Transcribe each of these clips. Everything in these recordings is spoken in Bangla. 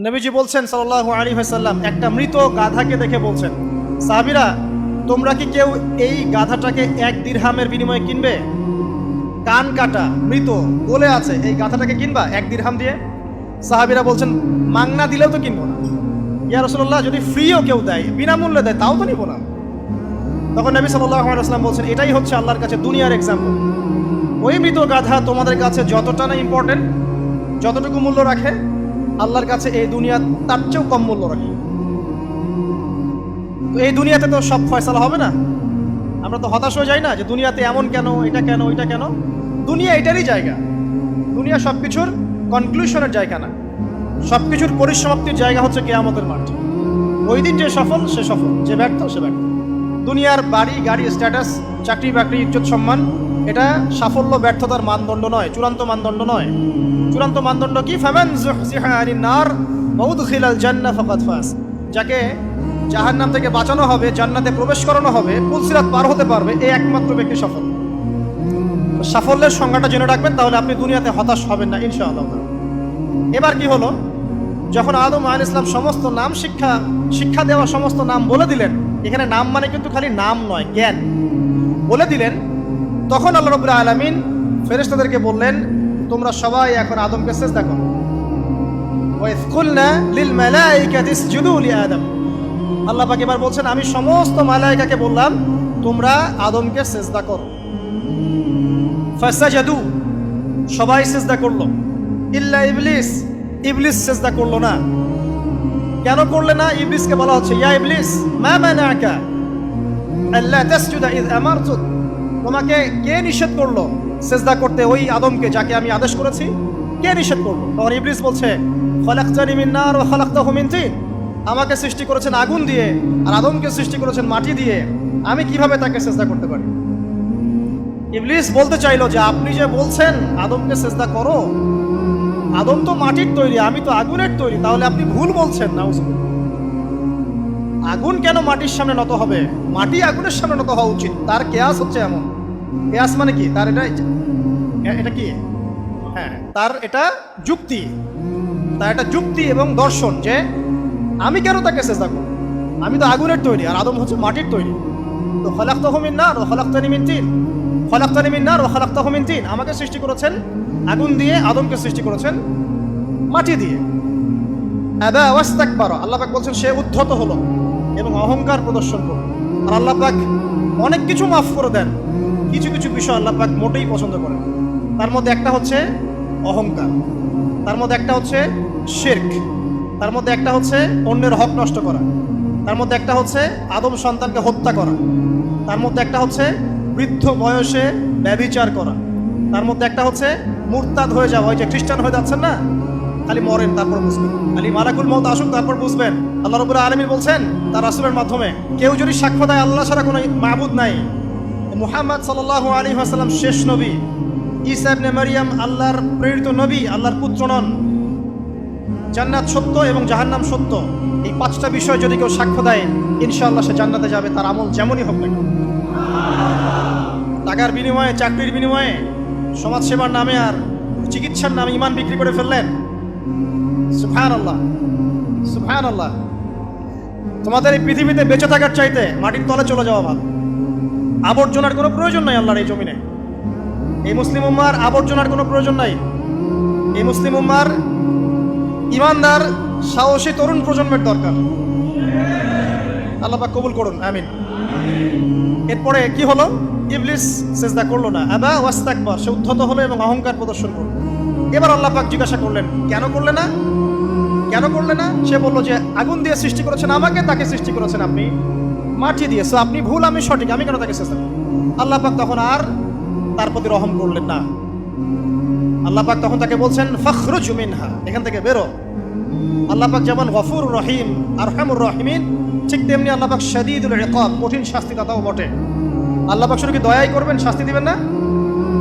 নবীজি বলছেন সাল্লাল্লাহু আলাইহি ওয়াসাল্লাম, একটা মৃত গাধাকে দেখে বলছেন, সাহাবীরা তোমরা কি কেউ এই গাধাটাকে 1 দিরহামের বিনিময়ে কিনবে? কান কাটা, মৃত, গলে আছে, এই গাধাটাকে কিনবা 1 দিরহাম দিয়ে? সাহাবীরা বলছেন, মাংনা দিলেও তো কিনবো না। ইয়া রাসূলুল্লাহ, যদি ফ্রিও কেউ দেয়, বিনামূল্যে দেয়, তাও তো নিব না। তখন নবী সাল্লাল্লাহু আলাইহি ওয়াসাল্লাম বলছেন, এটাই হচ্ছে আল্লাহর কাছে দুনিয়ার এক্সাম্পল। ওই মৃত গাধা তোমাদের কাছে যতটা না ইম্পর্টেন্ট, যতটুকু মূল্য রাখে, আল্লাহর কাছে এই দুনিয়া তার চেয়েও কম মূল্য রাখে। তো এই দুনিয়াতে তো সব ফয়সালা হবে না। আমরা তো হতাশ হয়ে যাই না যে দুনিয়াতে এমন কেন, এটা কেন, ওইটা কেন। দুনিয়া এটারই জায়গা। দুনিয়া সব কিছুর কনক্লুশনের জায়গা না, সব কিছুর পরিসমাপ্তির জায়গা হচ্ছে কিয়ামতের মাঠ। ওই দিন যে সফল সে সফল, যে ব্যর্থ সে ব্যর্থ। দুনিয়ার বাড়ি গাড়ি, স্ট্যাটাস, চাকরি বাকরি, ইজ্জত সম্মান, এটা সাফল্য ব্যর্থতার মানদণ্ড নয়, চূড়ান্ত মানদণ্ড নয়। চূড়ান্ত মানদণ্ড কি? ফামান যুহজিহা আনিন নার ওয়া উদখিলাল জান্নাহ ফাকাদ ফাজ। যাকে জাহান্নাম থেকে বাঁচানো হবে, জান্নাতে প্রবেশ করানো হবে, পুলসিরাত পার হতে পারবে, এই একমাত্র ব্যক্তি সফল। সাফল্যের সংজ্ঞাটা জেনে রাখবেন, তাহলে আপনি দুনিয়াতে হতাশ হবেন না ইনশাআল্লাহ। এবার কি হলো, যখন আদম আলাইহিস সালাম সমস্ত নাম শিক্ষা দেওয়া সমস্ত নাম বলে দিলেন, এখানে নাম মানে কিন্তু খালি নাম নয়, জ্ঞান বলে দিলেন, তখন আল্লাহ রাব্বুল আলামিন ফেরেশতাদেরকে বললেন, তোমরা সবাই এখন আদমকে সিজদা করো। ওয়া ইয কুলনা লিল মালাইকাতি ইসজুদু লি আদম। আল্লাহ পাক এবার বলছেন, আমি সমস্ত মালায়েকাকে বললাম তোমরা আদমকে সিজদা করো। ফাসাজাদু, সবাই সিজদা করলো, ইল্লা ইবলিস, ইবলিস সিজদা করলো না। কেন করলে না? ইবলিসকে বলা হচ্ছে, ইয়া ইবলিস মা মানাকা আল্লা তাসজুদা ইয আমারতুক। তোমাকে কে নিষেধ করলো সিজদা করতে ওই আদমকে যাকে আমি আদেশ করেছি? কে নিষেধ করলো? তখন ইবলিস বলছে, খলাকতানি মিন নার ওয়া খলাকতাহু মিন তিন। আমাকে সৃষ্টি করেছেন আগুন দিয়ে আর আদমকে সৃষ্টি করেছেন মাটি দিয়ে, আমি কিভাবে তাকে সিজদা করতে পারি? ইবলিস বলতে চাইলো যে আপনি যে বলছেন আদমকে সিজদা করো, আদম তো মাটির তৈরি, আমি তো আগুনের তৈরি, তাহলে আপনি ভুল বলছেন। নাউজুবিল্লাহ। আগুন কেন মাটির সামনে নত হবে? মাটি আগুনের সামনে নত হওয়া উচিত। তার কেয়াস হচ্ছে এমন। কেয়াস মানে কি? তার এটা কি? হ্যাঁ, তার এটা যুক্তি, তার এটা যুক্তি এবং দর্শন যে আমি কেন তাকে সিজদা করব? আমি তো আগুনের তৈরি আর আদম হচ্ছে মাটির তৈরি। তো খলাকতাহু মিন নার ওয়া খলাকতানি মিন তিন, খলাকতানি মিন নার ওয়া খলাকতাহু মিন তিন। আমাকে সৃষ্টি করেছেন আগুন দিয়ে, আদমকে সৃষ্টি করেছেন মাটি দিয়ে। আবা ওয়াস্তাকবারা, আল্লাহ পাক বলছেন সে উদ্ধত হলো এবং অহংকার প্রদর্শন করল। আর আল্লাহ পাক অনেক কিছু মাফ করে দেন, কিছু কিছু বিষয় আল্লাহ পাক মোটেই পছন্দ করেন। তার মধ্যে একটা হচ্ছে অহংকার, তার মধ্যে একটা হচ্ছে শিরক, তার মধ্যে একটা হচ্ছে অন্যের হক নষ্ট করা, তার মধ্যে একটা হচ্ছে আদম সন্তানকে হত্যা করা, তার মধ্যে একটা হচ্ছে বৃদ্ধ বয়সে ব্যভিচার করা, তার মধ্যে একটা হচ্ছে মুরতাদ হয়ে যাওয়া। ওই যে খ্রিস্টান হয়ে যাচ্ছেন না, খালি মরেন তারপর বুঝবেন, খালি মালাকুল মউত আসুন তারপর বুঝবেন। আল্লাহ রাব্বুল আলামিন বলছেন তার রাসূলের মাধ্যমে, কেউ যদি সাক্ষ্য দেয় আল্লাহ ছাড়া কোনো মাবুদ নাই, মুহাম্মদ সাল্লাল্লাহু আলাইহি ওয়াসাল্লাম শেষ নবী, ঈসা ইবনে মারইয়াম আল্লাহর প্রেরিত নবী, আল্লাহর পুত্র নন, জান্নাত সত্য এবং জাহান্নাম সত্য, এই 5টা বিষয় যদি কেউ সাক্ষ্য দেয়, ইনশাআল্লাহ সে জান্নাতে যাবে, তার আমল যেমনই হোক না কেন। টাকার বিনিময়ে, চাকরির বিনিময়ে, সমাজ সেবার নামে আর চিকিৎসার নামে ঈমান বিক্রি করে ফেললেন। সুবহানাল্লাহ, সুবহানাল্লাহ। তোমাদের এই পৃথিবীতে বেঁচে থাকার চাইতে মাটির তলে চলে যাওয়া ভালো। আবর্জনার কোনো প্রয়োজন নাই আল্লাহর এই জমিনে। এই মুসলিম উম্মার আবর্জনার কোনো প্রয়োজন নাই। এই মুসলিম উম্মার ইমানদার সাহসী তরুণ প্রজন্মের দরকার। আল্লাহ পাক কবুল করুন, আমিন। এরপরে কি হলো? ইবলিস সিজদা করলো না, আবা ওয়াস্তাকবার, সে উদ্ধত হলো এবং অহংকার প্রদর্শন করলো। এবার আল্লাহ পাক জিজ্ঞাসা করলেন, কেন করলে না? কেন করলে না? সে বললো যে আগুন দিয়ে সৃষ্টি করেছেন আমাকে, তাকে সৃষ্টি করেছেন আপনি মাটি দিয়ে, সো আপনি ভুল আমি সঠিক, আমি কেন তাকে সিজদা করব? আল্লাহ পাক তখন আর তার প্রতি রহম করলেন না। আল্লাহ পাক তখন তাকে বলছেন, ফাখরুজ মিনহা, এখান থেকে বেরো। আল্লাহ পাক যেমন গফুর রহিম, আরহামুর রহিমিন, ঠিক তেমনি আল্লাহ পাক শাদীদুল ইকাব, কঠিন শাস্তিদাতাও বটে। আল্লাহ পাক শুধু কি দয়াই করবেন, শাস্তি দিবেন না?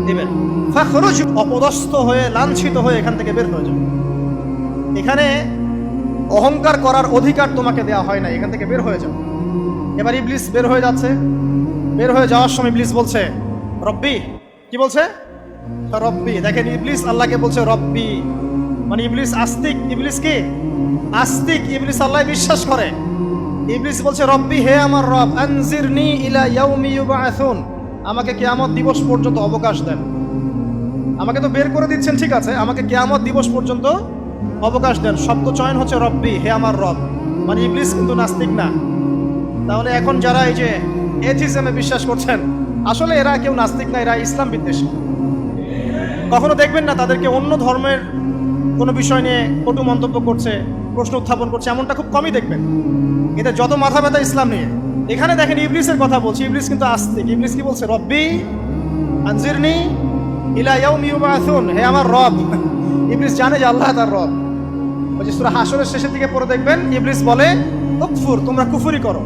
দিবেন। ফাখরুজ, অপদস্থ হয়ে, লাঞ্ছিত হয়ে এখান থেকে বের হয়ে যাও। এখানে অহংকার করার অধিকার তোমাকে দেওয়া হয় না, এখান থেকে বের হয়ে যাও। এবার ইবলিস বের হয়ে যাচ্ছে। বের হয়ে যাওয়ার সময় ইবলিস বলছে রব্বি। কি বলছে? রব্বি। দেখেন, ইবলিস আল্লাহকে বলছে রব্বি, মানে ইবলিস আস্তিক, ইবলিস কি আস্তিক ইবলিস আল্লাহ বিশ্বাস করে। ইবলিস বলছে রব্বি, হে আমার রব, আনজিরনি ইলা ইয়াউমি ইউবআসুন, আমাকে কিয়ামত দিবস পর্যন্ত অবকাশ দেন। আমাকে তো বের করে দিচ্ছেন, ঠিক আছে, আমাকে কিয়ামত দিবস পর্যন্ত অবকাশ দেন। শব্দ চয়ন হচ্ছে রব্বি, হে আমার রব, মানে ইবলিস কিন্তু নাস্তিক না। তাহলে এখন যারা এই যে এথিজমে বিশ্বাস করছেন, আসলে এরা কেউ নাস্তিক না, এরা ইসলাম বিদ্বেষী। কখনো দেখবেন না তাদেরকে অন্য ধর্মের কোনো বিষয় নিয়ে কটু মন্তব্য করছে, প্রশ্ন উত্থাপন করছে, এমনটা খুব কমই দেখবেন। এদের যত মাথা ব্যথা ইসলাম নিয়ে। এখানে দেখেন ইবলিসের কথা বলছি, ইবলিস কিন্তু আস্তিক। ইবলিস কি বলছে? রব্বি আনজিরনি ইলা ইয়াউমি ইউবআসুন, হে আমার রব। ইবলিস জানে যে আল্লাহ তার রব। ওই যে সূরা হাশরের শেষের দিকে পড়ে দেখবেন ইবলিস বলে উকফুর, তোমরা কুফরি করো।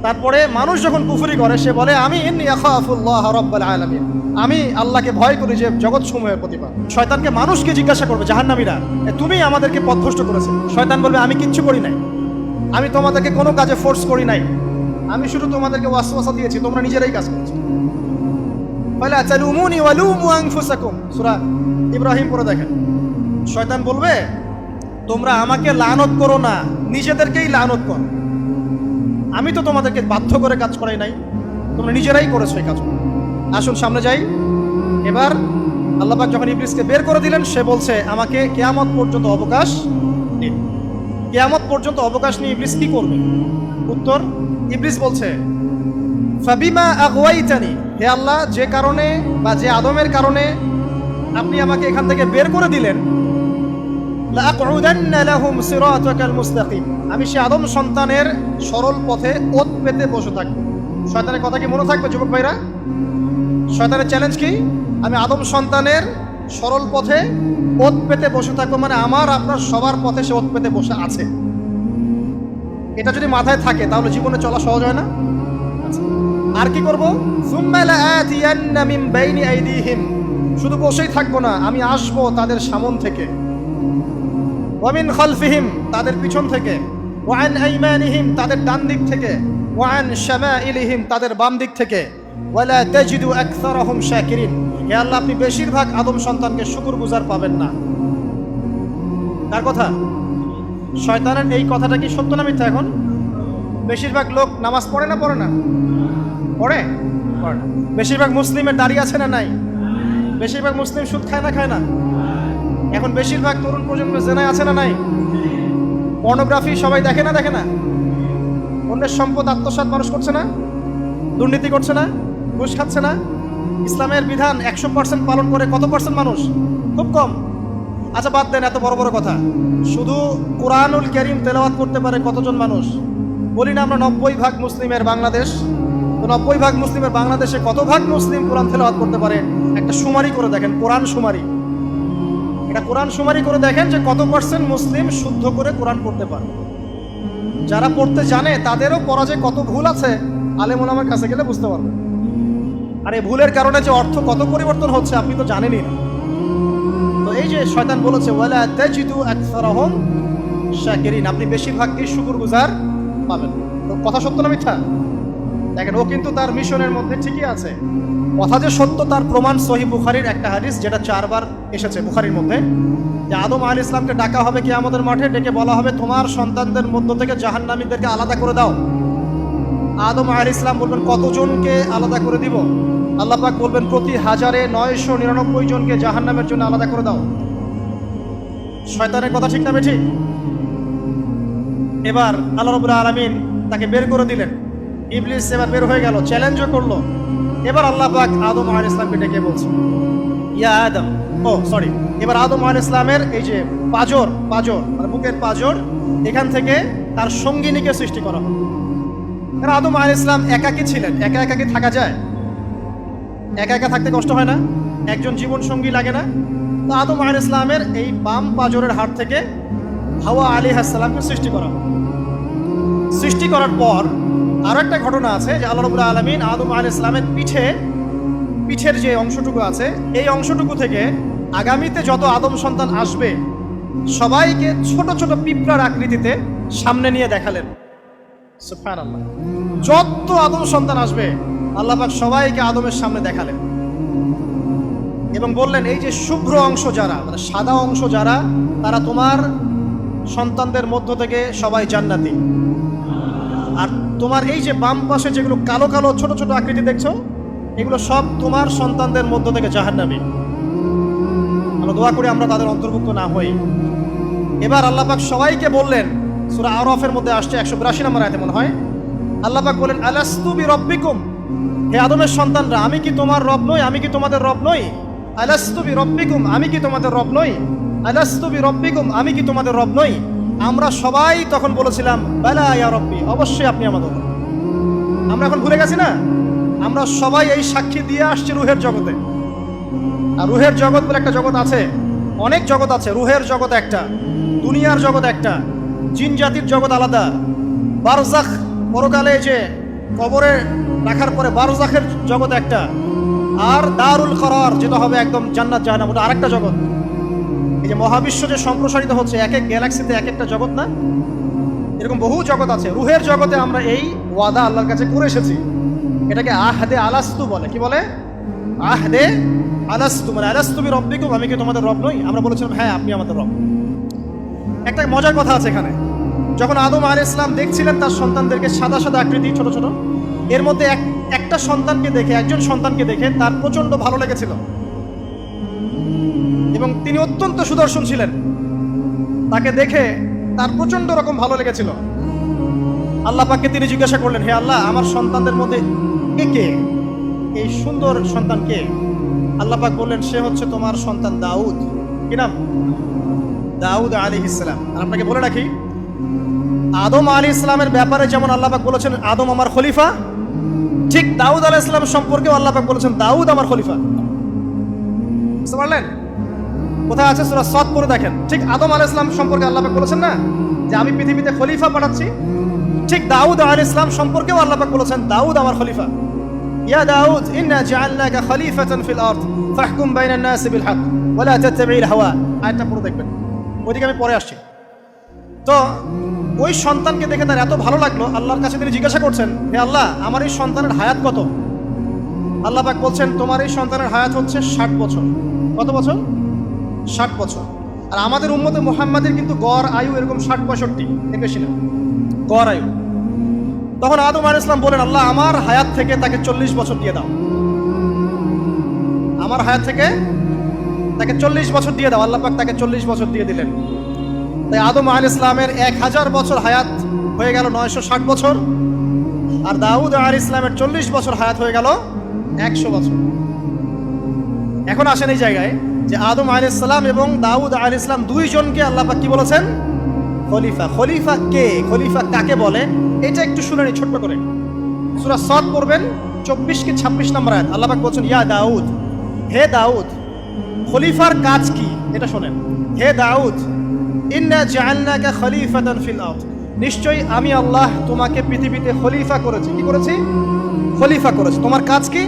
তারপরে মানুষ যখন কুফরি করে সে বলে আমি ইন্নী আখাফুল্লাহ রাব্বাল আলামিন, আমি আল্লাহকে ভয় করি যে জগৎ সমূহের প্রতিপালক। শয়তানকে মানুষকে জিজ্ঞাসা করবে জাহান্নামীরা, তুমি আমাদেরকে পথভ্রষ্ট করেছে। শয়তান বলবে আমি কিচ্ছু করি নাই, আমি তোমাদেরকে কোনো কাজে ফোর্স করি নাই, আমি শুধু তোমাদেরকে ওয়াসওয়াসা দিয়েছি, তোমরা নিজেরাই কাজ করছো। ফালা তালুমুনি ওয়ালুমু আনফুসাকুম, সূরা ইব্রাহিম পড়ে দেখেন। শয়তান বলবে তোমরা আমাকে লানত করো না, নিজেদেরকেই লানত করো, আমি তো তোমাদেরকে বাধ্য করে কাজ করাই নাই, তোমরা নিজেরাই করেছো এই কাজ। আসুন সামনে যাই। এবার আল্লাহ পাক যখন ইবলিসকে বের করে দিলেন, সে বলছে আমাকে কিয়ামত পর্যন্ত অবকাশ দিন। কিয়ামত পর্যন্ত অবকাশ নিয়ে ইবলিস কি করবে? উত্তর, ইবলিস বলছে ফাবিমা আগওয়াইতানি, হে আল্লাহ, যে কারণে বা যে আদমের কারণে আপনি আমাকে এখান থেকে বের করে দিলেন, লাআকউদান্না লাহুম সিরাতাকাল মুস্তাকিম, আমি সে আদম সন্তানের সরল পথে ওত পেতে বসে থাকব। শয়তানের কথা কি মনে থাকবে যুবক ভাইরা? শয়তানের চ্যালেঞ্জ কি? আমি আদম সন্তানের সরল পথে ওত পেতে বসে থাকবো, মানে আমার আপনার সবার পথে সে ওত পেতে বসে আছে। এটা যদি মাথায় থাকে তাহলে জীবনে চলা সহজ হয় না? আর কি করবো? সুম্মা লাআতিয়ান্না মিন বাইনি আইদিহিম, শুধু বসেই থাকবো না, আমি আসবো তাদের সামন থেকে, ওয়া মিন খালফিহিম, তাদের পিছন থেকে, ওয়া আন আইমানিহিম, তাদের ডান দিক থেকে, ওয়া আন শামাইলিহিম, তাদের বাম দিক থেকে, ওয়ালা তাজিদু আকসারাহুম শাকিরিন, হে আল্লাহ, আপনি বেশিরভাগ আদম সন্তানকে শুকরগুজার পাবেন না। কার কথা? শয়তানের এই কথাটা কি সত্য না মিথ্যা? এখন বেশিরভাগ লোক নামাজ পড়ে না পড়ে না? পড়ে। বেশিরভাগ মুসলিমের দাড়ি আছে না নাই? বেশিরভাগ মুসলিম সুদ খায় না খায় না? এখন বেশিরভাগ তরুণ প্রজন্ম জেনায় আছে না নাই? পর্নোগ্রাফি সবাই দেখে না দেখে না? অন্যের সম্পদ আত্মসাৎ মানুষ করছে না? দুর্নীতি করছে না? ঘুষ খাচ্ছে না? ইসলামের বিধান 100% পালন করে কত পার্সেন্ট মানুষ? খুব কম। আচ্ছা বাদ দেন এত বড় বড় কথা, শুধু কোরআনুল কারীম তেলাওয়াত করতে পারে কতজন মানুষ? বলি না আমরা 90% মুসলিমের বাংলাদেশ, তো 90% মুসলিমের বাংলাদেশে কত ভাগ মুসলিম কোরআন তেলাওয়াত করতে পারে? একটা শুমারি করে দেখেন, কোরআন শুমারি। এটা কোরআন শুমারি করে দেখেন যে কত পার্সেন্ট মুসলিম শুদ্ধ করে কোরআন পড়তে পারে। যারা পড়তে জানে তাদেরও পড়া যে কত ভুল আছে, আলেম ওলামার কাছে গেলে বুঝতে পারবেন। আর এই ভুলের কারণে যে অর্থ কত পরিবর্তন হচ্ছে আপনি তো জানেনই না। তো এই যে শয়তান বলেছে ওয়ালা তাজিদু আকসারাহুম শাকিরিন, আপনি বেশিরভাগই শুকরগুজার পাবেন। তো কথা সত্য না মিথ্যা? দেখেন ও কিন্তু তার মিশনের মধ্যে ঠিকই আছে। কথা যে সত্য তার প্রমাণ সহিহ বুখারীর একটা হাদিস, যেটা 4 বার এসেছে বুখারীর মধ্যে, যে আদম আলাইহিস সালামকে ডাকা হবে কিয়ামতের মাঠে, ডেকে বলা হবে তোমার সন্তানদের মধ্য থেকে জাহান্নামীদেরকে আলাদা করে দাও। আদম আলাইহিস সালাম বলবেন কতজনকে আলাদা করে দিব? আল্লাহ পাক বলবেন প্রতি 1099 জনকে জাহান্নামের জন্য আলাদা করে দাও। শয়তানের কথা ঠিক না বেঠিক? এবার আল্লাহ রাব্বুল আলামিন তাকে বের করে দিলেন। ইবলিস এবার বের হয়ে গেল, চ্যালেঞ্জও করলো। এবার আল্লাহ পাক আদম আলাইহিস সালামকে ডেকে বলছে ইয়া আদম, এবার আদম আলাইহিস সালামের এই যে পাঁজর মানে বুকের পাঁজর, এখান থেকে তার সঙ্গিনীকে সৃষ্টি করা হবে। কারণ আদম আলাইহিস সালাম একাকী ছিলেন, একা একাকী থাকা যায়? একা একা থাকতে কষ্ট হয় না? একজন জীবন সঙ্গী লাগে না? তো আদম আলাইহিস সালামের এই বাম পাঁজরের হাড় থেকে হাওয়া আলাইহিস সালামকে সৃষ্টি করা হবে। সৃষ্টি করার পর আরো একটা ঘটনা আছে যে আল্লাহ রাব্বুল আলামিন আদম আলাইহিস সালামের পিঠের যে অংশটুকু আছে, এই অংশটুকু থেকে আগামীতে যত আদম সন্তান আসবে সবাইকে ছোট ছোট পিঁপড়ার আকৃতিতে সামনে নিয়ে দেখালেন। সুবহানাল্লাহ। যত আদম সন্তান আসবে আল্লাহ পাক সবাইকে আদমের সামনে দেখালেন এবং বললেন এই যে শুভ্র অংশ যারা, মানে সাদা অংশ যারা, তারা তোমার সন্তানদের মধ্য থেকে সবাই জান্নাতি। আর তোমার এই যে বাম পাশে যেগুলো কালো কালো ছোট ছোট আকৃতি দেখছো, এগুলো সব তোমার সন্তানদের মধ্য থেকে জাহান্নামী। আমরা দোয়া করি আমরা তাদের অন্তর্ভুক্ত না হই। এবার আল্লাহ পাক সবাইকে বললেন, সূরা আরাফের মধ্যে আসছে 182 নম্বর আয়াতে মনে হয়, আল্লাহ পাক বলেন আলাস্তু বিরব্বিকুম, হে আদমের সন্তানরা, আমি কি তোমার রব নই? আমি কি তোমাদের রব নই? আলাস্তু বিরব্বিকুম, আমি কি তোমাদের রব নই? আলাস্তু বিরব্বিকুম, আমি কি তোমাদের রব নই? আমরা সবাই তখন বলেছিলাম বালা ইয়া রব্বি, অবশ্যই আপনি আমাদের রব। আমরা এখন ভুলে গেছি না? আমরা সবাই এই সাক্ষী দিয়ে আসছি রুহের জগতে। আর রুহের জগৎ বলে একটা জগৎ আছে, অনেক জগৎ আছে। রুহের জগৎ একটা, দুনিয়ার জগৎ একটা, জিন জাতির জগৎ আলাদা, বারজাখ পরকালে যে কবরে রাখার পরে বারজাখের জগৎ একটা, আর দারুল করার যেটা হবে একদম জান্নাত জাহান্নাম, ওটা আরেকটা জগৎ। এই যে মহাবিশ্ব যে সম্প্রসারিত হচ্ছে, এক এক গ্যালাক্সিতে এক একটা জগৎ না, এরকম বহু জগৎ আছে। রুহের জগতে আমরা এই ওয়াদা আল্লাহর কাছে করে এসেছি। এটাকে আহদে আলাস্তু বলে। কি বলে? আহদে আলাস্তু, মানে আলাস্তু বিরব্বিকুম, আমি কি তোমাদের রব নই? আমরা বলেছিলাম হ্যাঁ আপনি আমাদের রব। একটা মজার কথা আছে এখানে, যখন আদম আলাইহিস সালাম দেখছিলেন তার সন্তানদেরকে সাদা সাদা আকৃতি ছোট ছোট, এর মধ্যে একটা সন্তানকে দেখে, একজন সন্তানকে দেখে তার প্রচন্ড ভালো লেগেছিল এবং তিনি অত্যন্ত সুদর্শন ছিলেন। তাকে দেখে তার প্রচন্ড রকম ভালো লেগেছিল। আল্লাহ পাককে তিনি জিজ্ঞাসা করলেন, হে আল্লাহ, আমার সন্তানদের মধ্যে কে এই সুন্দর সন্তান কে? আল্লাহ পাক বললেন, সে হচ্ছে তোমার সন্তান দাউদ। কি নাম? দাউদ আলাইহিস সালাম। আর আপনাকে বলে রাখি, আদম আলাইহিস সালামের ব্যাপারে যেমন আল্লাহ পাক বলেছেন আদম আমার খলিফা, ঠিক দাউদ আলাইহিস সালাম সম্পর্কেও আল্লাহ পাক বলেছেন দাউদ আমার খলিফা। বুঝতে পারলেন? কোথায় আছে? সূরা সাদ পড়ে দেখেন। ঠিক আদম আলাইহিস সালাম সম্পর্কে আল্লাহ পাক বলেছেন না যে আমি পৃথিবীতে খলিফা পাঠাচ্ছি, ঠিক দাউদ আলাইহিস সালাম সম্পর্কেও আল্লাহ পাক বলেছেন দাউদ আমার খলিফা। ইয়া দাউদ ইন্না জাআলনাকা খলিফাতান ফিল আরদ ফাহকুম বাইনান নাসি বিল হক ওয়া লা তাত্তাবি'ল হাওয়া। আয়াতটা পড়ে দেখবেন, ওইদিকে আমি পরে আসছি। তো ওই সন্তানকে দেখে তার এত ভালো লাগলো, আল্লাহর কাছে তিনি জিজ্ঞাসা করছেন, হে আল্লাহ, আমার এই সন্তানের হায়াত কত? আল্লাহ পাক বলছেন, তোমার এই সন্তানের হায়াত হচ্ছে 60 বছর। কত বছর? 60 বছর। আর আমাদের উম্মতে মুহাম্মাদের কিন্তু গড় আয়ু এরকম 60-65, এর বেশি না গড় আয়ু। তখন আদম আলাইহিস সালাম বলেন, আল্লাহ, আমার হায়াত থেকে তাকে 40 বছর দিয়ে দাও। আমার হায়াত থেকে তাকে 40 বছর দিয়ে দাও। আল্লাহ পাক তাকে 40 বছর দিয়ে দিলেন। তাই আদম আলাইহিস সালামের 1000 বছর হায়াত হয়ে গেল 960 বছর, আর দাউদ আলাইহিস সালামের 40 বছর হায়াত হয়ে গেল 100 বছর। এখন আসেন এই জায়গায় যে আদম আলাইহিস সালাম এবং দাউদ আলাইহিস সালাম দুইজনকে আল্লাহ পাক কি বলেছেন? খলিফা। খলিফা কে? খলিফা কাকে বলে? এটা একটু শুনে নি ছোট্ট করে। সূরা সাদ পড়বেন 24 কি 26 নম্বর আয়াত। আল্লাহ পাক বলছেন, ইয়া দাউদ, হে দাউদ, খলিফার কাজ কি এটা শোনেন। হে দাউদ, ইন্না জাআলনাকা খলিফাতান ফিল আরদ, নিশ্চয়ই আমি আল্লাহ তোমাকে পৃথিবীতে খলিফা করেছি। কি করেছি? খলিফা করেছি। তোমার কাজ কি?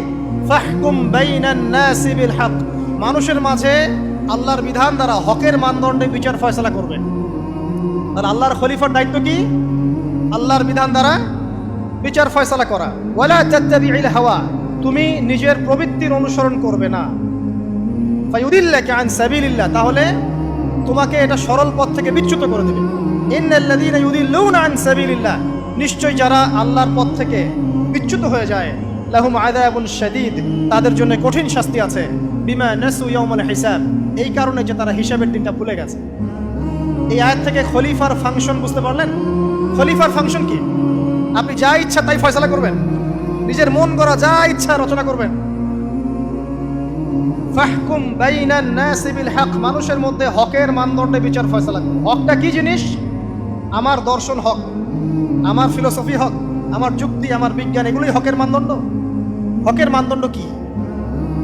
ফাহকুম বাইনান নাসি বিল হক, মানুষের মাঝে আল্লাহর বিধান দ্বারা হকের মানদণ্ডে বিচার ফয়সালা করবে। আর আল্লাহর খলিফার দায়িত্ব কি? আল্লাহর বিধান দ্বারা বিচার ফয়সালা করা। ওয়ালা তাত্তাবি'ল হাওয়া, তুমি নিজের প্রবৃত্তির অনুসরণ করবে না। ফায়ুদিল্লাকা আন সাবিলিল্লাহ, তাহলে তোমাকে এটা সরল পথ থেকে বিচ্যুত করে দেবে। ইন্নাল্লাযীনা ইউদিল্লুনা আন সাবিলিল্লাহ, নিশ্চয় যারা আল্লাহর পথ থেকে বিচ্যুত হয়ে যায়, লাহুম আযাবুন শাদীদ, তাদের জন্য কঠিন শাস্তি আছে। বিমা নাসু ইয়াউমাল হিসাব, এই কারণে যে তারা হিসাবের দিনটা ভুলে গেছে। এই আয়াত থেকে খলিফার ফাংশন বুঝতে পারলেন? খলিফার ফাংশন কি? আপনি যা ইচ্ছা তাই ফয়সালা করবেন, নিজের মন গড়া যা ইচ্ছা রচনা করবেন। ফাহকুম বাইনান নাসি বিল হক, মানুষের মধ্যে হকের মানদণ্ডে বিচার ফয়সালা করুন। হকটা কি জিনিস? আমার দর্শন হক, আমার ফিলোসফি হক, আমার যুক্তি, আমার বিজ্ঞান, এগুলোই হকের মানদণ্ড। হকের মানদণ্ড কি?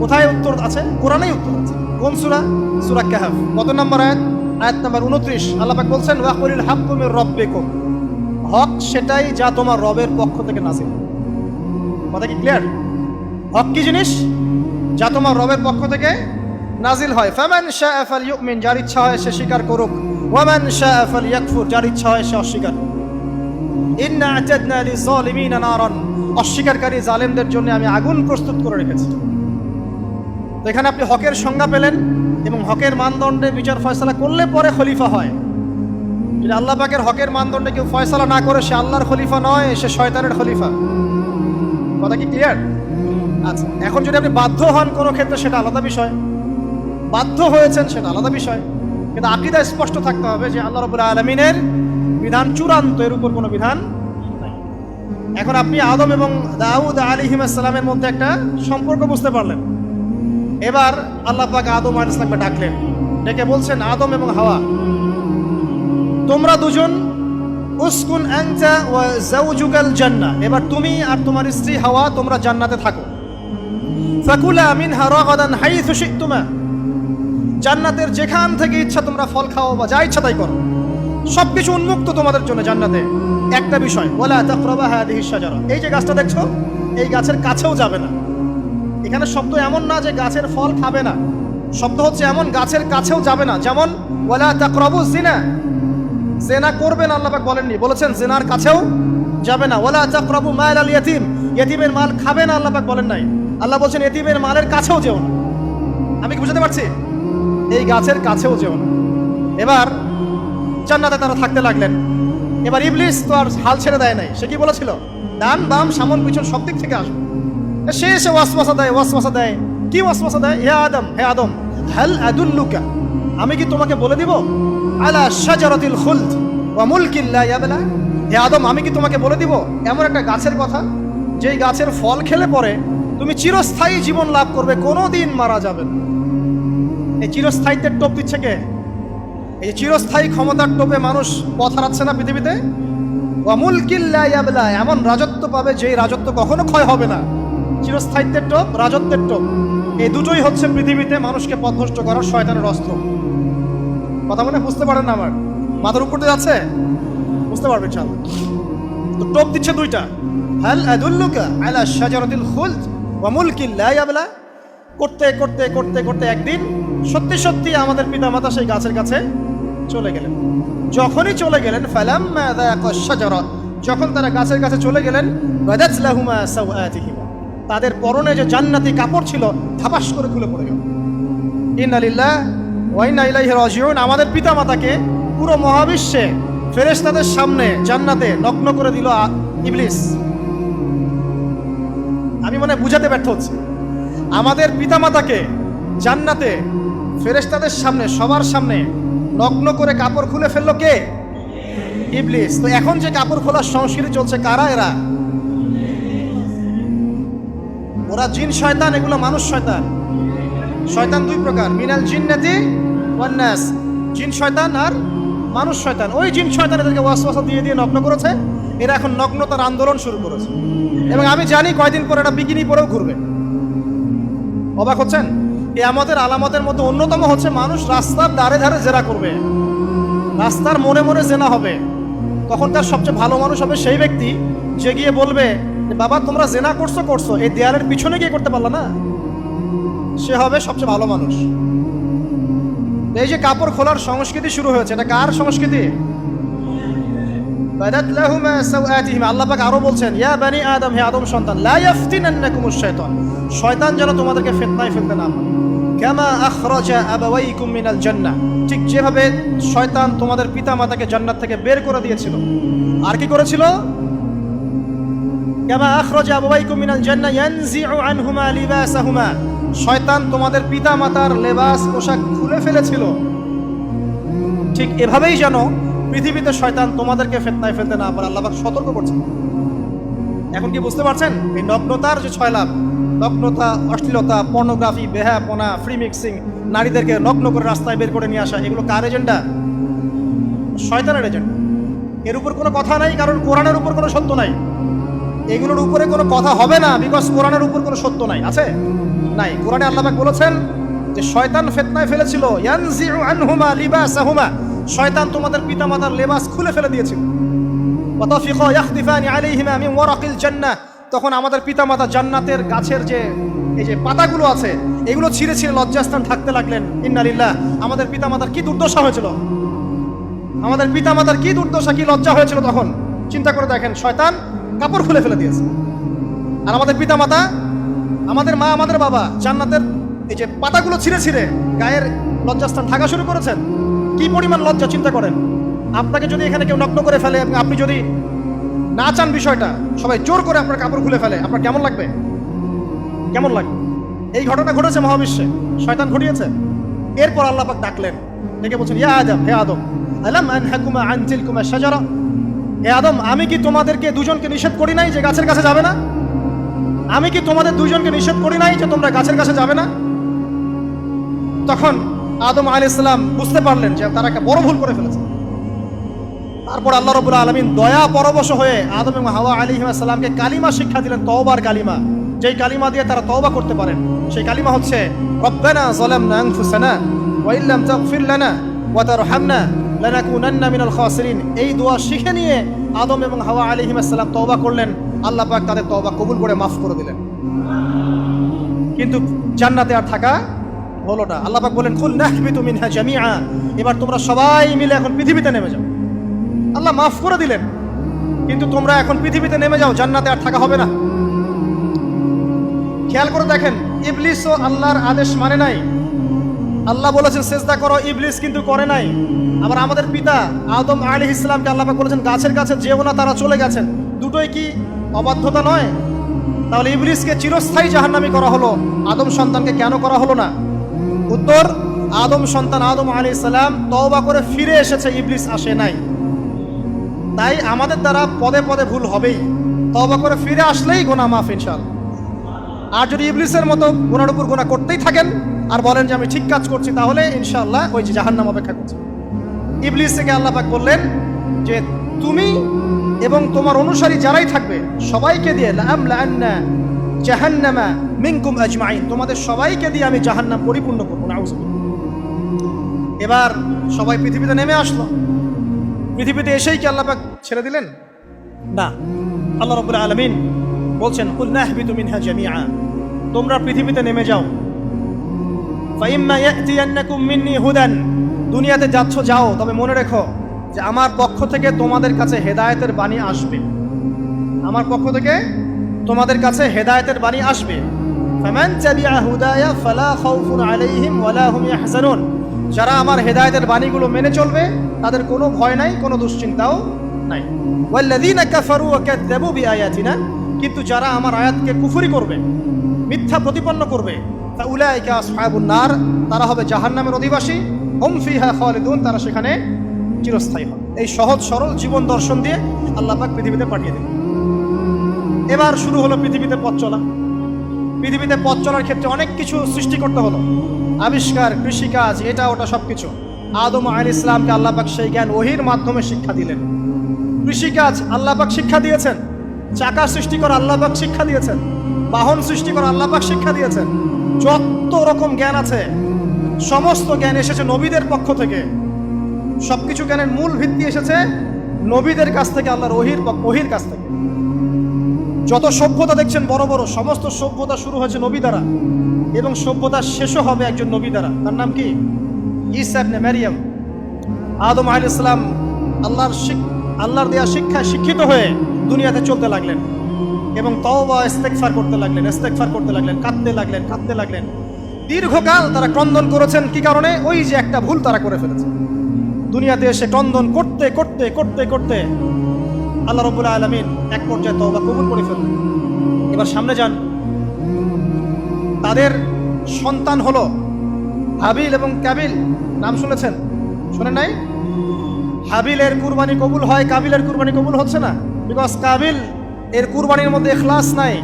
কোথায় উত্তর আছে? কোরআনেই উত্তর আছে। কোন সূরা? সূরা কাহফ। কত নম্বর আয়াত? আয়াত নম্বর 29। আল্লাহ পাক বলছেন, ওয়াকুলিল হাক্কু মির রাব্বিকুম, হক সেটাই যা তোমার রবের পক্ষ থেকে নাযিল। কথা কি ক্লিয়ার? হক কি জিনিস? যা তোমার রবের পক্ষ থেকে নাজিল হয়। ফামান শাআ ফালইউমিন, যার ইচ্ছা হয় সে স্বীকার করুক। ওয়ামান শাআ ফালইয়াকফুর, যার ইচ্ছা হয় সে অস্বীকার করুক। ইন্না আ'তাদনা লিযালিমিনা নারান, অস্বীকারী জালেমদের জন্য আমি আগুন প্রস্তুত করে রেখেছি। তো এখানে আপনি হকের সংজ্ঞা পেলেন এবং হকের মানদণ্ডে বিচার ফয়সালা করলে পরে খলিফা হয়। যদি আল্লাহ পাকের হকের মানদণ্ডে কেউ ফয়সালা না করে সে আল্লাহর খলিফা নয়, সে শয়তানের খলিফা। কথা কি ক্লিয়ার? আচ্ছা, এখন যদি আপনি বাধ্য হন কোনো ক্ষেত্রে সেটা আলাদা বিষয়, বাধ্য হয়েছেন সেটা আলাদা বিষয়, কিন্তু আকীদা স্পষ্ট থাকতে হবে যে আল্লাহ রাব্বুল আলামিনের বিধান চূড়ান্ত, এর উপর কোনো বিধান নাই। এখন আপনি আদম এবং দাউদ আলাইহিস সালামের মধ্যে একটা সম্পর্ক বুঝতে পারলেন। এবার আল্লাহ পাক আদম আলাইহিস সালামকে ডাকলেন, ডেকে বলছেন, আদম এবং হাওয়া, তোমরা দুজন উসকুন আনতা ওয়া যাওজুকাল জান্নাহ, এবার তুমি আর তোমার স্ত্রী হাওয়া তোমরা জান্নাতে থাকো। ফাকুলা মিনহা রাগাদান হাইথু শি'তুমা, জান্নাতের যেখান থেকে ইচ্ছা তোমরা ফল খাও বা যা ইচ্ছা তাই করো, সবকিছু উন্মুক্ত তোমাদের জন্য জান্নাতে। একটা বিষয়, ওয়ালা তাকরাবা হাদিহিশ শাজারা, এই যে গাছটা দেখছো এই গাছের কাছেও যাবে না। এখানে শব্দ এমন না যে গাছের ফল খাবে না, শব্দ হচ্ছে এমন গাছের কাছেও যাবে না। যেমন ওয়ালা তাকরাবু জিনা, জিনা করবে না আল্লাহ পাক বলেননি, বলেছেন জিনার কাছেও যাবে না। ওয়ালা তাকরাবু মাল আল ইয়াতীম, ইয়াতীমের মাল খাবে না আল্লাহ পাক বলেন নাই, আল্লাহ বলছেন ইয়াতীমের মালের কাছেও যেও না। আমি কি বুঝাতে পারছি? এই গাছের কাছেও যেও না। এবার জান্নাতে তারা থাকতে লাগলেন। এবার ইবলিস তো আর হাল ছেড়ে দেয় নাই, সে কি বলেছিল, ডান বাম সামন পিছন সব দিক থেকে আসবে। সে এসে ওয়াসওয়াসা দেয়। কি ওয়াসওয়াসা দেয়? হে আদম, হাল আদুল্লুকা, আমি কি তোমাকে বলে দিব, আলা শাজারাতিল খুলদ ওয়া মুলকিন লা ইয়াবলা, হে আদম আমি কি তোমাকে বলে দিব এমন একটা গাছের কথা যেই গাছের ফল খেলে পরে তুমি চিরস্থায়ী জীবন লাভ করবে, কোনোদিন মারা যাবে না। এই চিরস্থায়িত্বের টোপ দিচ্ছে কে? এই চিরস্থায়ী ক্ষমতার টোপে মানুষ পথ হারাচ্ছে না পৃথিবীতে। ওয়া মুলকিন লা ইয়াবলা, এমন রাজত্ব পাবে যেই রাজত্ব কখনো ক্ষয় হবে না। চিরস্থায়িত্বের টোপ, রাজত্বের টোপ, এই দুটোই হচ্ছে পৃথিবীতে মানুষকে পথভ্রষ্ট করার শয়তানের অস্ত্র। কথা মনে বুঝতে পারেন না? আমার মাথার উপর দিয়ে যাচ্ছে, বুঝতে পারবেন ইনশাআল্লাহ। তো টোপ দিচ্ছে দুইটা, হাল আদুল্লুকা আলা শাজারাতিল খুলদ ওয়া মুলকিন লা ইয়াবলা। করতে করতে করতে করতে একদিন সত্যি সত্যি আমাদের পিতামাতা সেই গাছের কাছে চলে গেলেন। যখনই চলে গেলেন, ফালাম্মা যায়াকা শাজারা, যখন তারা গাছের কাছে চলে গেলেন, বাদাত লাহুমা সাওআতিহিমা, তাদের পরনে যে জান্নাতি কাপড় ছিল ধাপাস করে খুলে পড়ে গেল। ইন্না লিল্লাহি ওয়া ইন্না ইলাইহি রাজিউন। আমাদের পিতামাতাকে পুরো মহাবিশ্বে ফেরেশতাদের সামনে জান্নাতে নগ্ন করে দিল ইবলিস। আমি মনে বুঝাতে ব্যর্থ হচ্ছি। আমাদের পিতামাতাকে জান্নাতে ফেরেশতাদের সামনে, সবার সামনে নগ্ন করে কাপড় খুলে ফেললো কে? ইবলিস। তো এখন যে কাপড় খোলার সংস্কৃতি চলছে, কারা এরা? ওরা জিন শয়তান, এগুলো মানুষ শয়তান। শয়তান দুই প্রকার, মিনাল জিন্নাতি ওয়ান নাস, জিন শয়তান আর মানুষ শয়তান। ওই জিন শয়তান এদেরকে ওয়াসওয়াসা দিয়ে দিয়ে নগ্ন করেছে। এরা এখন নগ্নতার আন্দোলন শুরু করেছে, এবং আমি জানি কয়দিন পরে এটা বিকিনি পরেও ঘুরবে। অবাক হচ্ছেন? এই আমাদের আলামতের মধ্যে অন্যতম হচ্ছে মানুষ রাস্তার ধারে ধারে জেনা করবে, রাস্তার মনে মনে জেনা হবে। তখন তার সবচেয়ে ভালো মানুষ হবে সেই ব্যক্তি যে গিয়ে বলবে, বাবা তোমরা জেনা করছো, এই দেয়ালের পিছনে গিয়ে করতে পারলা না, সে হবে সবচেয়ে ভালো মানুষ। এই যে কাপড় খোলার সংস্কৃতি শুরু হয়েছে, এটা কার সংস্কৃতি? বাদাত লাহুমা সাওআতিহিমা। আল্লাহ পাক আরো বলছেন, ইয়া বানি আদম, হে আদম সন্তান, লা ইয়াফতিনান্নাকুমুশ শাইতান, শয়তান যেন তোমাদেরকে ফিতনায় ফেলতে না পারে। কামা আখরাজা আবাওয়াইকুম মিনাল জান্নাহ, ঠিক যেভাবে শয়তান তোমাদের পিতামাতাকে জান্নাত থেকে বের করে দিয়েছিল। আর কি করেছিল? কামা আখরাজা আবাওয়াইকুম মিনাল জান্নাহ ইয়ানজিউ আনহুমা লিবাসাহুমা, শয়তান তোমাদের পিতামাতার লেবাস পোশাক খুলে ফেলেছিল। ঠিক এভাবেই যেন পৃথিবীতে শয়তান তোমাদেরকে ফিতনায় ফেলতে না পারে, আল্লাহ পাক সতর্ক করছেন। এখন কি বুঝতে পারছেন? এই নগ্নতার যে 6 লাভ, নগ্নতা, অশ্লীলতা, পর্নোগ্রাফি, বেহায়াপনা, ফ্রি মিক্সিং, নারীদেরকে নগ্ন করে রাস্তায় বের করে নিয়ে আসা, এগুলো কার এজেন্ডা? শয়তানের এজেন্ডা। এর উপর কোনো কথা নাই, কারণ কোরআনের উপর কোনো সত্য নাই। এগুলোর উপরে কোনো কথা হবে না, বিকজ কোরআনের উপর কোনো সত্য নাই। আছে? নাই। কোরআনে আল্লাহ পাক বলেছেন যে শয়তান ফিতনায় ফেলেছিল, ইয়ানজিউ আনহুমা লিবাসাহুমা, শয়তান তোমাদের পিতামাতার লেবাস খুলে ফেলে দিয়েছিল। ওয়াতাফিকা ইয়াখদিফানি আলাইহিমা মিন ওয়ারাকিল জান্নাহ, তখন আমাদের পিতামাতা জান্নাতের গাছের যে এই যে পাতাগুলো আছে এগুলো ছিঁড়ে ছিঁড়ে লজ্জাস্থান থাকতে লাগলেন। ইন্না লিল্লাহ। আমাদের পিতামাতার কি দুর্দশা হয়েছিল, আমাদের পিতামাতার কি দুর্দশা, কি লজ্জা হয়েছিল তখন। চিন্তা করে দেখেন, শয়তান কাপড় খুলে ফেলে দিয়েছে। আর আমাদের পিতামাতা, আমাদের মা, আমাদের বাবা জান্নাতের এই যে পাতাগুলো ছিঁড়ে ছিঁড়ে গায়ের লজ্জাস্থান ঢাকা শুরু করেছেন। কি পরিমাণ লজ্জা চিন্তা করেন। আপনাকে যদি এখানে কেউ নগ্ন করে ফেলে এবং আপনি যদি না চান বিষয়টা, সবাই জোর করে আপনার কাপড় খুলে ফেলে, আপনার কেমন লাগবে? কেমন লাগবে? এই ঘটনা ঘটেছে মহাবিশ্বে, শয়তান ঘটিয়েছে। এরপর আল্লাহ পাক ডাকলেন, ডেকে বলছেন, ইয়া আদম, হে আদম, আলাম আনহাকুমা আন তিলকুমা শাজারা, হে আদম, আমি কি তোমাদেরকে দুজনকে নিষেধ করি নাই যে গাছের কাছে যাবে না? আমি কি তোমাদের দুজনকে নিষেধ করি নাই যে তোমরা গাছের কাছে যাবে না? তখন আদম আলাইহিস সালাম বুঝতে পারলেন যে তারা একটা বড় ভুল করে ফেলেছে। তারপর আল্লাহ রাব্বুল আলামিন দয়া পরবশ হয়ে আদম এবং হাওয়া আলাইহিস সালামকে কালিমা শিক্ষা দিলেন, তওবার কালিমা, যেই কালিমা দিয়ে তারা তওবা করতে পারেন। সেই কালিমা হচ্ছে রব্বানা যালামনা আনফুসানা ওয়া ইল্লাম তাগফির লানা ওয়া তারহামনা লানাকুনান্না মিনাল খাসিরিন। এই দোয়া শিখে নিয়ে আদম এবং হাওয়া আলাইহিস সালাম তওবা করলেন। আল্লাহ পাক তাদের তওবা কবুল করে মাফ করে দিলেন। কিন্তু জান্নাতে আর থাকা হলো না। আল্লাহ পাক বলেন, কুল নাহবিতু মিনহা জামিআ, এবার তোমরা সবাই মিলে এখন পৃথিবীতে নেমে যাও। আল্লাহ মাফ করে দিলেন, কিন্তু তোমরা এখন পৃথিবীতে নেমে যাও, জান্নাতে আর থাকা হবে না। খেয়াল করে দেখেন, ইবলিসও আল্লাহর আদেশ মানে নাই। আল্লাহ বলেছেন সেজদা করো, ইবলিস কিন্তু করে নাই। আবার আমাদের পিতা আদম আলাইহিস সালামকে আল্লাহ পাক বলেছেন গাছের কাছে যেও না, তারা চলে গেছেন। দুটোই কি অবাধ্যতা নয়? তাহলে ইবলিসকে চিরস্থায়ী জাহান্নামী করা হলো, আদম সন্তানকে কেন করা হলো না? উত্তর, আদম সন্তান আদম আলাইহিস সালাম তওবা করে ফিরে এসেছে, ইবলিস আসে নাই। তাই আমাদের দ্বারা পদে পদে ভুল হবেই, তওবা করে ফিরে আসলেই গুনাহ মাফ ইনশাআল্লাহ। আর যদি ইবলিসের মতো গুনার উপর গুনাহ করতেই থাকেন আর বলেন যে আমি ঠিক কাজ করছি, তাহলে ইনশাআল্লাহ ওই যে জাহান্নাম অপেক্ষা করছে। ইবলিসকে আল্লাহ পাক বললেন যে তুমি এবং তোমার অনুসারী যারাই থাকবে সবাইকে দিয়ে লাআমলাআন্না জাহান্নামা মিনকুম আজমাইন, তোমাদের সবাইকে দিয়ে আমি জাহান্নাম পরিপূর্ণ করব। নাউযুবিল্লাহ। এবার সবাই পৃথিবীতে নেমে আসলো। পৃথিবীতে এসেই কি আল্লাহ পাক ছেড়ে দিলেন? না। আল্লাহ রাব্বুল আলামিন বলছেন, কুল নাহবিতু মিনহা জামিআ, তোমরা পৃথিবীতে নেমে যাও। ফাইম্মা ইয়াতিয়ান্নাকুম মিন্নি হুদান, দুনিয়াতে যাচ্ছ যাও, তবে মনে রেখো যে আমার পক্ষ থেকে তোমাদের কাছে হেদায়েতের বাণী আসবে। আমার পক্ষ থেকে তোমাদের কাছে হেদায়েতের বাণী আসবে। ফামান তাবিআ হুদায়া ফালা খাউফুন আলাইহিম ওয়ালা হুম ইয়াহজানুন, যারা আমার হেদায়েতের বাণীগুলো মেনে চলবে তাদের কোনো ভয় নাই, কোনো দুশ্চিন্তাও নাই। ওয়াল্লাযীনা কাফারু ওয়া কাযযাবু বিআয়াতিনা, কিন্তু যারা আমার আয়াতকে কুফরি করবে, মিথ্যা প্রতিপন্ন করবে, ফাউলাইকা আসহাবুন নার, তারা হবে জাহান্নামের অধিবাসী। হুম ফিহা খালিদুন, তারা সেখানে চিরস্থায়ী হবে। এই সহজ সরল জীবন দর্শন দিয়ে আল্লাহ পাক পৃথিবীতে পাঠিয়ে দিলেন। এবার শুরু হলো পৃথিবীতে পথ চলা। পৃথিবীতে পথ চলার ক্ষেত্রে অনেক কিছু সৃষ্টি করতে হলো, আবিষ্কার, কৃষিকাজ, এটা ওটা সবকিছু। আদম আলাইহিস সালামকে আল্লাহ পাক সেই জ্ঞান ওহীর মাধ্যমে শিক্ষা দিলেন। কৃষিকাজ আল্লাহ পাক শিক্ষা দিয়েছেন, চাকা সৃষ্টি করা আল্লাহ পাক শিক্ষা দিয়েছেন, বাহন সৃষ্টি করা আল্লাহ পাক শিক্ষা দিয়েছেন। যত রকম জ্ঞান আছে সমস্ত জ্ঞান এসেছে নবীদের পক্ষ থেকে। সবকিছু জ্ঞানের মূল ভিত্তি এসেছে নবীদের কাছ থেকে, আল্লাহর ওহীর কাছ থেকে। যত সভ্যতা দেখছেন বড় বড়, সমস্ত সভ্যতা শুরু হয়েছে নবী দ্বারা, এবং সভ্যতা শেষও হবে একজন নবী দ্বারা। তার নাম কি? ঈসা ইবনে মারইয়াম। আদম আলাইহিস সালাম আল্লাহর দেয়া শিক্ষায় শিক্ষিত হয়ে দুনিয়াতে চলতে লাগলেন এবং তওবা ইস্তেগফার করতে লাগলেন, কাঁদতে লাগলেন। দীর্ঘকাল তারা ক্রন্দন করেছেন। কি কারণে? ওই যে একটা ভুল তারা করে ফেলেছে। দুনিয়াতে এসে ক্রন্দন করতে করতে করতে করতে আল্লাহ রাব্বুল আলামিন এক পর্যায়ে তওবা কবুল করে ফেললেন। এবার সামনে যান। তাদের সন্তান হলো হাবিল এবং কাবিল। নাম শুনেছেন? শোনেন নাই? হাবিলের কুরবানি কবুল হয়, কাবিলের কুরবানি কবুল হচ্ছে না। বিকজ কাবিল এর কুরবানির মধ্যে ইখলাস নাই।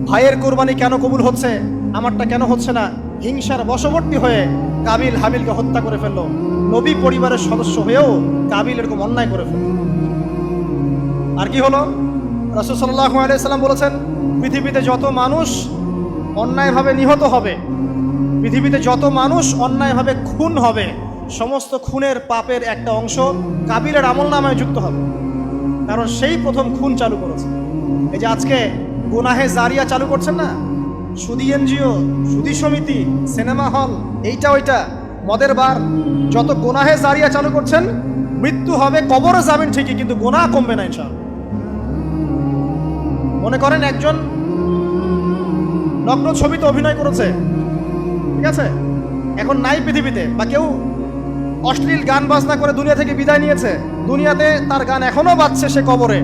ভাইয়ের কুরবানি কেন কবুল হচ্ছে, আমারটা কেন হচ্ছে না? হিংসার বশবর্তী হয়ে কাবিল হাবিলকে হত্যা করে ফেললো। নবী পরিবারের সদস্য হয়েও কাবিল এরকম অন্যায় করে ফেলল। আর কি হলো? রাসূল সাল্লাল্লাহু আলাইহি সাল্লাম বলেছেন, পৃথিবীতে যত মানুষ অন্যায়ভাবে নিহত হবে, পৃথিবীতে যত মানুষ অন্যায়ভাবে খুন হবে, সমস্ত খুনের পাপের একটা অংশ কাবিলের আমলনামায় যুক্ত হবে। কারণ সেই প্রথম খুন চালু করেছে। এই যে আজকে গুনাহে জারিয়া চালু করছেন না, সুদী এনজিও, সুদী সমিতি, সিনেমা হল, এইটা ওইটা, মদের বার, যত গুনাহে জারিয়া চালু করছেন, মৃত্যু হবে, কবরে যাবেন ঠিকই, কিন্তু গুনাহ কমবে না ইনশাআল্লাহ। মনে করেন একজন নগ্ন ছবিতে অভিনয় করেছে, ঠিক আছে, এখন নাই পৃথিবীতে, বা কেউ অশ্লীল গান বাজনা করে দুনিয়া থেকে বিদায় নিয়েছে, দুনিয়াতে তার গান এখনো বাজছে, সে কবরে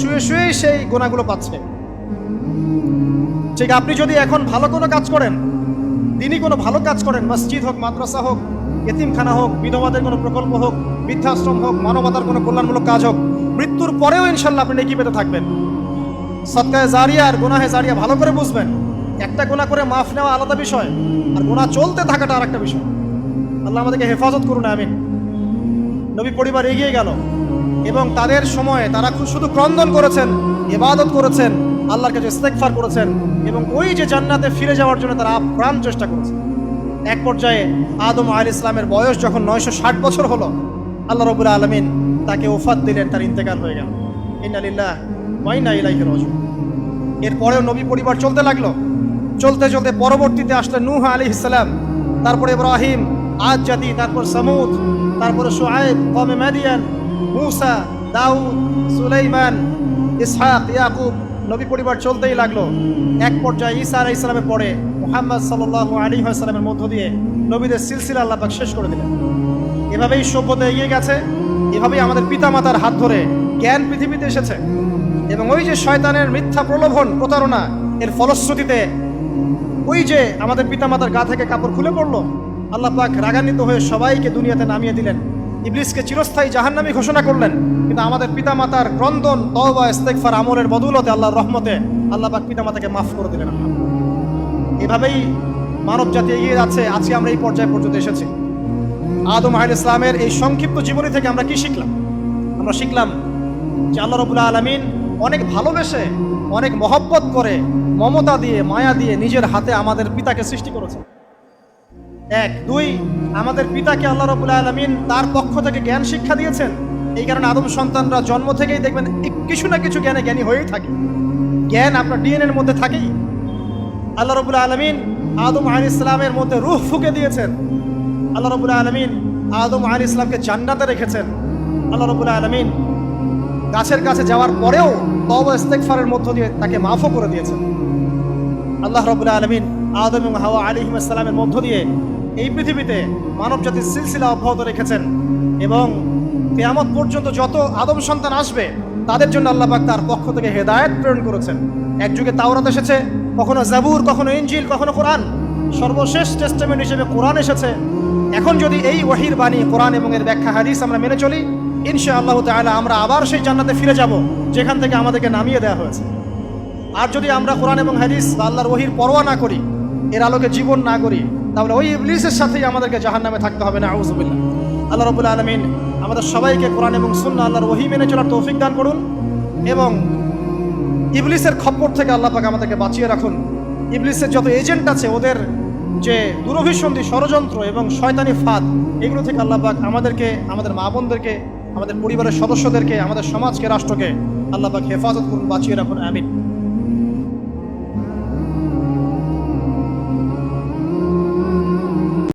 শুয়ে শুয়েই সেই গুনাহগুলো পাচ্ছে। ঠিক আপনি যদি এখন ভালো কোনো কাজ করেন, দিনই কোনো ভালো কাজ করেন, মসজিদ হোক, মাদ্রাসা হোক, এতিমখানা হোক, বিধবাদের কোনো প্রকল্প হোক, বৃদ্ধাশ্রম হোক, মানবতার কোনো কল্যাণমূলক কাজ হোক, মৃত্যুর পরেও ইনশাল্লাহ আপনি নেকি পেতে থাকবেন। সদকায়ে জারিয়া আর গুনাহে জারিয়া ভালো করে বুঝবেন। একটা গুনাহ করে মাফ নেওয়া আলাদা বিষয়, আর গুনাহ চলতে থাকাটা আরেকটা বিষয়। আল্লাহ আমাদেরকে হেফাজত করুন, আমিন। নবী পরিবার এগিয়ে গেল এবং তাদের সময়ে তারা শুধু ক্রন্দন করেছেন, ইবাদত করেছেন, আল্লাহর কাছে ইস্তেগফার করেছেন এবং ওই যে জান্নাতে ফিরে যাওয়ার জন্য তারা আপ্রাণ চেষ্টা করেছেন। এক পর্যায়ে আদম আলাইহিস সালামের বয়স যখন 960 বছর হলো, আল্লাহ রাব্বুল আলামিন তাকে ওফাত দিলেন, তার ইন্তেকাল হয়ে গেল। ইন্না লিল্লাহি ওয়া ইন্না ইলাইহি রাজিউন। এরপরেও নবী পরিবার চলতে লাগলো, চলতে চলতে পরবর্তীতে আসলেন নূহ আলাইহিস সালাম, তারপরে ইব্রাহিম, আদ জাতি, তারপর সামুদ, তারপরে শুআয়ব, কওমে মাদিয়ান, মূসা, দাউদ, সুলাইমান, ইসহাক, ইয়াকুব। নবী পরিবার চলতেই লাগলো। এক পর্যায়ে ঈসা আলাইহিস সালামের পরে মুহাম্মদ সাল্লাল্লাহু আলাইহি ওয়াসাল্লামের মধ্য দিয়ে নবীদের সিলসিলা আল্লাহ পাক শেষ করে দিলেন। এভাবেই সভ্যতা এগিয়ে গেছে, এভাবেই আমাদের পিতামাতার হাত ধরে জ্ঞান পৃথিবীতে এসেছে এবং ওই যে শয়তানের মিথ্যা প্রলোভন, প্রতারণা, এর ফলশ্রুতিতে ওই যে আমাদের পিতামাতার গা থেকে কাপড় খুলে পড়লো, আল্লাহ পাক রাগান্বিত হয়ে সবাইকে দুনিয়াতে নামিয়ে দিলেন, ইবলিসকে চিরস্থায়ী জাহান্নামী ঘোষণা করলেন। কিন্তু আমাদের পিতামাতার ক্রন্দন, তওবা, ইস্তেগফার, আমলের বদৌলতে, আল্লাহর রহমতে আল্লাহ পাক পিতামাতাকে মাফ করে দিলেন। এভাবেই মানব জাতি এগিয়ে যাচ্ছে। আজকে আমরা এই পর্যায়ে পর্যন্ত এসেছি। আদম আলাইহিস সালামের এই সংক্ষিপ্ত জীবনী থেকে আমরা কি শিখলাম? আমরা শিখলাম যে আল্লাহ রাব্বুল আলামিন অনেক ভালোবেসে, অনেক মহব্বত করে, মমতা দিয়ে, মায়া দিয়ে নিজের হাতে আমাদের পিতাকে সৃষ্টি করেছে। এক, দুই, আমাদের পিতাকে আল্লাহ রাব্বুল আলামিন তার পক্ষ থেকে জ্ঞান শিক্ষা দিয়েছেন। এই কারণে আদম সন্তানরা জন্ম থেকেই দেখবেন কিছু না কিছু জ্ঞানী হয়েই থাকে। জ্ঞান আপনার ডিএনএর মধ্যে থাকেই। আল্লাহ রাব্বুল আলামিন আদম আলাইহিস সালামের মধ্যে রূহ ফুঁকে দিয়েছেন। আল্লাহ রাব্বুল আলামিন আদম আলাইহিস সালামকে জান্নাতে রেখেছেন। আল্লাহ রাব্বুল আলামিন গাছের কাছে যাওয়ার পরেও তওবা ইস্তেগফারের মধ্য দিয়ে তাকে মাফও করে দিয়েছেন। আল্লাহ রাব্বুল আলামিন আদম এবং হাওয়া আলাইহিস সালামের মধ্য দিয়ে এই পৃথিবীতে মানব জাতির সিলসিলা অব্যাহত রেখেছেন এবং কিয়ামত পর্যন্ত যত আদম সন্তান আসবে তাদের জন্য আল্লাহ পাক তার পক্ষ থেকে হেদায়েত প্রেরণ করেছেন। এক যুগে তাওরাত এসেছে, কখনো জাবুর, কখনো ইনজিল, কখনো কোরআন, সর্বশেষ টেস্টামেন্ট হিসেবে কোরআন এসেছে। এখন যদি এই ওহীর বাণী, কোরআন এবং এর ব্যাখ্যা হাদিস আমরা মেনে চলি, ইনশাআল্লাহ তাআলা আমরা আবার সেই জান্নাতে ফিরে যাব যেখান থেকে আমাদেরকে নামিয়ে দেওয়া হয়েছে। আর যদি আমরা কোরআন এবং হাদিস বা আল্লাহর ওহীর পরোয়া না করি, এর আলোকে জীবন না করি, তাহলে ওই ইবলিসের সাথেই আমাদেরকে জাহান্নামে থাকতে হবে। না, আউযুবিল্লাহ। আল্লাহ রাব্বুল আলামিন আমাদের সবাইকে কোরআন এবং সুন্নাহ, আল্লাহর ওহী মেনে চলার তৌফিক দান করুন এবং ইবলিসের খপ্পর থেকে আল্লাহ পাক আমাদেরকে বাঁচিয়ে রাখুন। ইবলিসের যত এজেন্ট আছে, ওদের যে দুরভিসন্ধি, ষড়যন্ত্র এবং শয়তানি ফাঁদ, এগুলো থেকে আল্লাহ পাক আমাদেরকে, আমাদের মা বোনদেরকে, আমাদের পরিবারের সদস্যদেরকে, আমাদের সমাজকে, রাষ্ট্রকে আল্লাহ পাক হেফাজত করুন, বাঁচিয়ে রাখুন, আমিন।